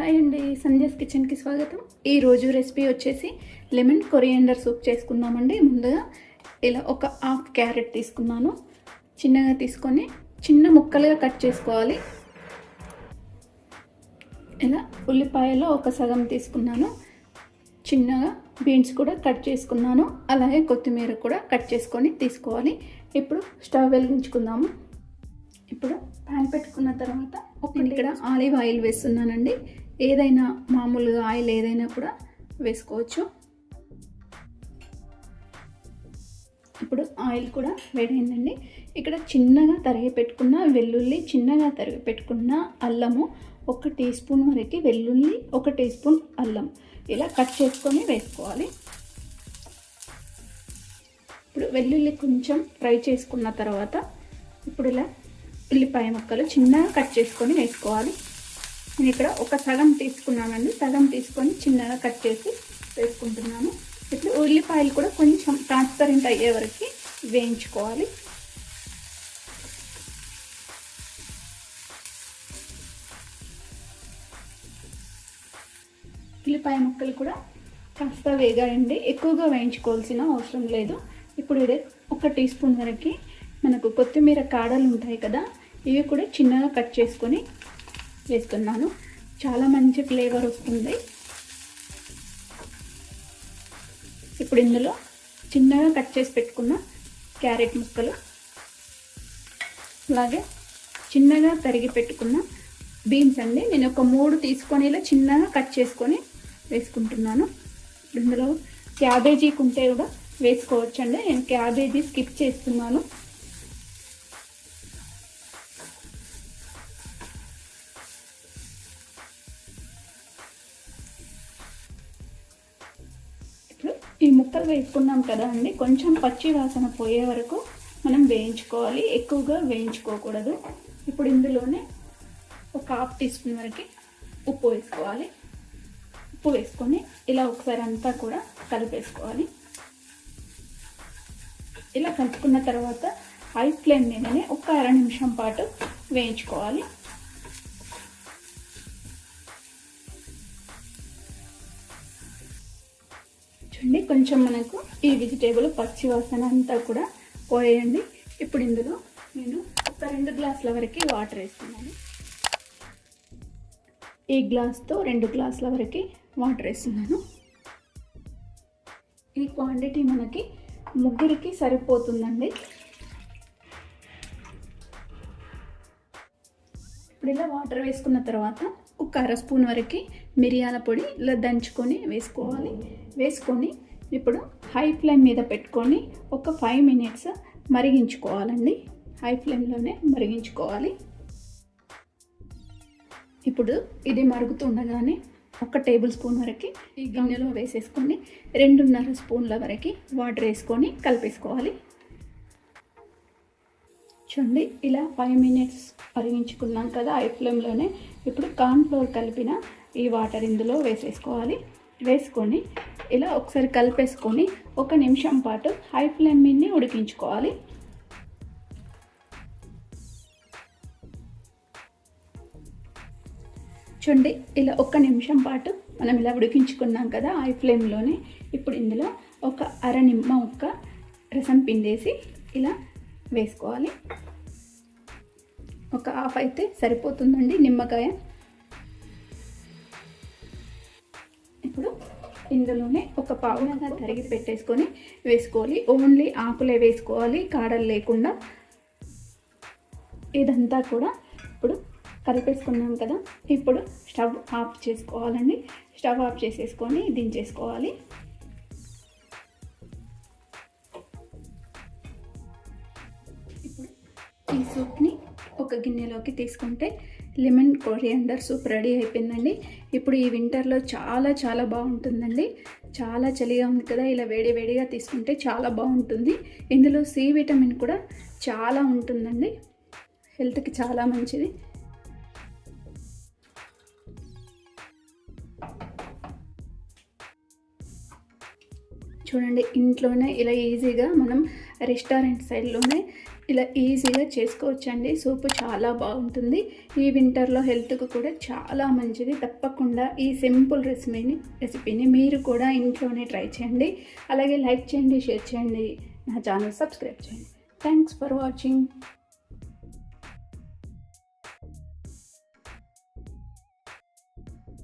Hi అండి, సంధ్యాస్ కిచెన్కి స్వాగతం. ఈరోజు రెసిపీ వచ్చేసి లెమన్ కొరియాండర్ సూప్ చేసుకుందామండి. ముందుగా ఇలా ఒక హాఫ్ క్యారెట్ తీసుకున్నాను. చిన్నగా తీసుకొని చిన్న ముక్కలుగా కట్ చేసుకోవాలి. ఇలా ఉల్లిపాయలో ఒక సగం తీసుకున్నాను. చిన్నగా బీన్స్ కూడా కట్ చేసుకున్నాను. అలాగే కొత్తిమీర కూడా కట్ చేసుకొని తీసుకోవాలి. ఇప్పుడు స్టవ్ వెలిగించుకుందాము. ఇప్పుడు ప్యాన్ పెట్టుకున్న తర్వాత ఇక్కడ ఆలివ్ ఆయిల్ వేస్తున్నానండి. ఏదైనా మామూలుగా ఆయిల్ ఏదైనా కూడా వేసుకోవచ్చు. ఇప్పుడు ఆయిల్ కూడా వేడైందండి. ఇక్కడ చిన్నగా తరిగి పెట్టుకున్న వెల్లుల్లి, చిన్నగా తరిగి పెట్టుకున్న అల్లము, 1 టీ స్పూన్ వరకు వెల్లుల్లి, 1 టీ స్పూన్ అల్లం ఇలా కట్ చేసుకొని వేసుకోవాలి. ఇప్పుడు వెల్లుల్లి కొంచెం ఫ్రై చేసుకున్న తర్వాత ఇప్పుడు ఇలా ఉల్లిపాయ ముక్కలు చిన్నగా కట్ చేసుకొని వేసుకోవాలి. నేను ఇక్కడ ఒక సగం తీసుకున్నానండి. సగం తీసుకొని చిన్నగా కట్ చేసి వేసుకుంటున్నాను. ఇప్పుడు ఉల్లిపాయలు కూడా కొంచెం ట్రాన్స్పరెంట్ అయ్యే వరకు వేయించుకోవాలి. ఉల్లిపాయ ముక్కలు కూడా కాస్త వేగాయండి. ఎక్కువగా వేయించుకోవాల్సిన అవసరం లేదు. ఇప్పుడు ఇదే 1 టీ స్పూన్ వరకు మనకు కొత్తిమీర కాడలు ఉంటాయి కదా, ఇవి కూడా చిన్నగా కట్ చేసుకొని వేస్తున్నాను. చాలా మంచి ఫ్లేవర్ వస్తుంది. ఇప్పుడు ఇందులో చిన్నగా కట్ చేసి పెట్టుకున్న క్యారెట్ ముక్కలు, అలాగే చిన్నగా తరిగి పెట్టుకున్న బీన్స్ అండి. నేను ఒక 3 తీసుకొని ఇలా చిన్నగా కట్ చేసుకొని వేసుకుంటున్నాను. ఇందులో క్యాబేజీ ఉంటే కూడా వేసుకోవచ్చండి. నేను క్యాబేజీ స్కిప్ చేస్తున్నాను. ఈ ముక్కలు వేసుకున్నాం కదా అండి, కొంచెం పచ్చి వాసన పోయే వరకు మనం వేయించుకోవాలి. ఎక్కువగా వేయించుకోకూడదు. ఇప్పుడు ఇందులోనే ఒక 1/2 టీ స్పూన్ వరకు ఉప్పు వేసుకోవాలి. ఉప్పు వేసుకొని ఇలా ఒకసారి అంతా కూడా కలిపేసుకోవాలి. ఇలా కలుపుకున్న తర్వాత హై ఫ్లేమ్ మీదనే ఒక 1/2 నిమిషం పాటు వేయించుకోవాలి. చూడండి, కొంచెం మనకు ఈ వెజిటేబుల్ పచ్చి వాసన అంతా కూడా పోయేయండి. ఇప్పుడు ఇందులో నేను ఒక 2 గ్లాసుల వరకు వాటర్ వేస్తున్నాను. ఈ గ్లాస్తో 2 గ్లాసుల వరకు వాటర్ వేస్తున్నాను. ఈ క్వాంటిటీ మనకి 3కి సరిపోతుందండి. ఇప్పుడు ఇలా వాటర్ వేసుకున్న తర్వాత ఒక 1/2 స్పూన్ వరకు మిరియాల పొడి ఇలా దంచుకొని వేసుకోవాలి. వేసుకొని ఇప్పుడు హై ఫ్లేమ్ మీద పెట్టుకొని ఒక 5 మినిట్స్ మరిగించుకోవాలండి. హై ఫ్లేమ్లోనే మరిగించుకోవాలి. ఇప్పుడు ఇది మరుగుతుండగానే 1 టేబుల్ స్పూన్ వరకు ఈ గిన్నెలో వేసేసుకొని 2.5 స్పూన్ల వరకు వాటర్ వేసుకొని కలిపేసుకోవాలి. చూడండి, ఇలా 5 మినిట్స్ మరిగించుకున్నాం కదా హై ఫ్లేమ్లోనే. ఇప్పుడు కార్న్ఫ్లోర్ కలిపిన ఈ వాటర్ ఇందులో వేసేసుకోవాలి. వేసుకొని ఇలా ఒకసారి కలిపేసుకొని 1 నిమిషం పాటు హై ఫ్లేమ్ మీదనే ఉడికించుకోవాలి. చూడండి, ఇలా 1 నిమిషం పాటు మనం ఇలా ఉడికించుకున్నాం కదా హై ఫ్లేమ్లోనే. ఇప్పుడు ఇందులో ఒక 1/2 నిమ్మ ముక్క రసం పిండేసి ఇలా వేసుకోవాలి. ఒక హాఫ్ అయితే సరిపోతుందండి నిమ్మకాయ. ఇప్పుడు ఇందులోనే ఒక పావుగా తరిగి పెట్టేసుకొని వేసుకోవాలి. ఓన్లీ ఆకులే వేసుకోవాలి, కాడలు లేకుండా. ఇదంతా కూడా ఇప్పుడు కలిపేసుకున్నాం కదా. ఇప్పుడు స్టవ్ ఆఫ్ చేసుకోవాలండి. స్టవ్ ఆఫ్ చేసేసుకొని దించేసుకోవాలి. ఇప్పుడు ఈ సూప్ని ఒక గిన్నెలోకి తీసుకుంటే లెమన్ కొరియాండర్ సూప్ రెడీ అయిపోయిందండి. ఇప్పుడు ఈ వింటర్లో చాలా చాలా బాగుంటుందండి. చాలా చలిగా ఉంది కదా, ఇలా వేడి వేడిగా తీసుకుంటే చాలా బాగుంటుంది. ఇందులో సి విటమిన్ కూడా చాలా ఉంటుందండి, హెల్త్కి చాలా మంచిది. చూడండి, ఇంట్లోనే ఇలా ఈజీగా మనం రెస్టారెంట్ సైడ్లోనే ఇలా ఈజీగా చేసుకోవచ్చండి. సూపు చాలా బాగుంటుంది. ఈ వింటర్లో హెల్త్కు కూడా చాలా మంచిది. తప్పకుండా ఈ సింపుల్ రెసిపీని మీరు కూడా ఇంట్లోనే ట్రై చేయండి. అలాగే లైక్ చేయండి, షేర్ చేయండి, నా ఛానల్ సబ్స్క్రైబ్ చేయండి. Thanks for watching.